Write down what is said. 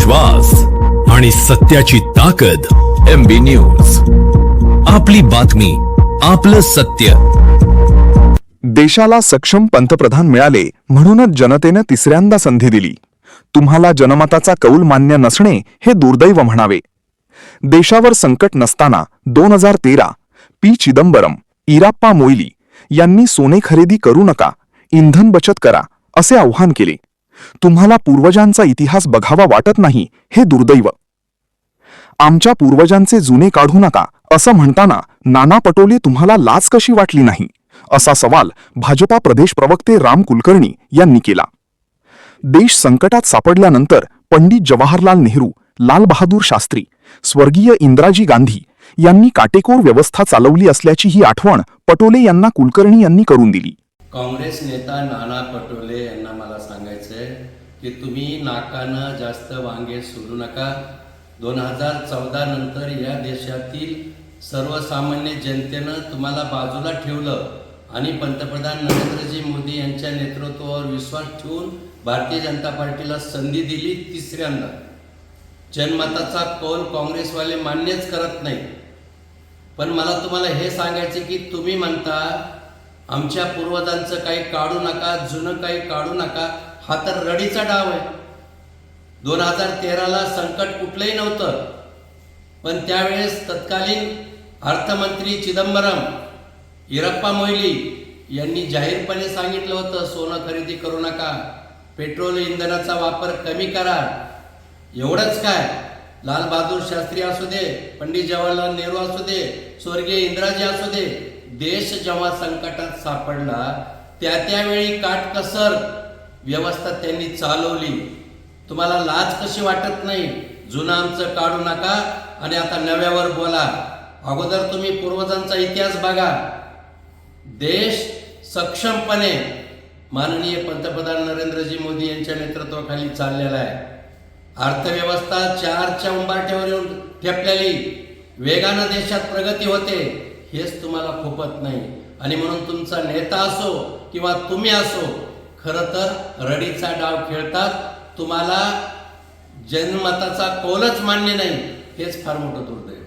विश्वास आणि सत्याची ताकद. MB न्यूज, आपली बातमी, आपलं सत्य. देशाला सक्षम पंतप्रधान मिळाले म्हणूनच जनतेने तिसऱ्यांदा संधी दिली. तुम्हाला जनमताचा कौल मान्य नसणे हे दुर्दैव म्हणावे. देशावर संकट नसताना 2013 पी. चिदंबरम, इराप्पा मोईली यांनी सोने खरेदी करू नका, इंधन बचत करा असे आव्हान केले. तुम्हाला पूर्वजांचा इतिहास बघावा वाटत नाही हे दुर्दैव. आमच्या पूर्वजांचे जुने काढू नका असं म्हणताना नाना पटोले तुम्हाला लाज कशी वाटली नाही असा सवाल भाजपा प्रदेश प्रवक्ते राम कुलकर्णी यांनी केला. देश संकटात सापडल्यानंतर पंडित जवाहरलाल नेहरू, लाल बहादूर शास्त्री, स्वर्गीय इंदिराजी गांधी यांनी काटेकोर व्यवस्था चालवली असल्याची ही आठवण पटोले यांना कुलकर्णी यांनी करून दिली. काँग्रेस नेता नाना पटोले यांना मला सांगायचंय की तुम्ही नाकानं जास्त वांगे सोडू नका. 2014 नंतर या देशातील सर्वसामान्य जनतेनं तुम्हाला बाजूला ठेवलं आणि पंतप्रधान नरेंद्रजी मोदी यांच्या नेतृत्वावर विश्वास ठेवून भारतीय जनता पार्टीला संधी दिली. तिसऱ्यांदा जनमताचा कौल काँग्रेसवाले मान्यच करत नाही. पण मला तुम्हाला हे सांगायचे की तुम्ही म्हणता आमच्या पूर्वजांचं काही काढू नका, जुनं काही काढू नका. हा तर रडीचा डाव आहे. 2013ला संकट कुठलंही नव्हतं, पण त्यावेळेस तत्कालीन अर्थमंत्री चिदंबरम, इराप्पा मोईली यांनी जाहीरपणे सांगितलं होतं सोनं खरेदी करू नका, पेट्रोल इंधनाचा वापर कमी करा. एवढंच काय, लाल बहादूर शास्त्री असू दे, पंडित जवाहरलाल नेहरू असू दे, स्वर्गीय इंदिराजी असू दे, देश जेव्हा संकटात सापडला त्यावेळी काटकसर व्यवस्था त्यांनी चालवली. तुम्हाला लाज कशी वाटत नाही? जुनं आमचं काढू नका आणि आता नव्यावर बोला. अगोदर तुम्ही पूर्वजांचा इतिहास बघा. देश सक्षमपणे माननीय पंतप्रधान नरेंद्रजी मोदी यांच्या नेतृत्वाखाली चाललेला आहे. अर्थव्यवस्था 4च्या उंबरठ्यावर येऊन ठेपलेली, वेगानं देशात प्रगती होते. हेच तुम्हाला खुपत नाही आणि म्हणून तुमचा नेता असो किंवा तुम्ही असो खरं तर रडीचा डाव खेळतात. तुम्हाला जनमताचा कौलच मान्य नाही, हेच फार मोठं दुर्दैव.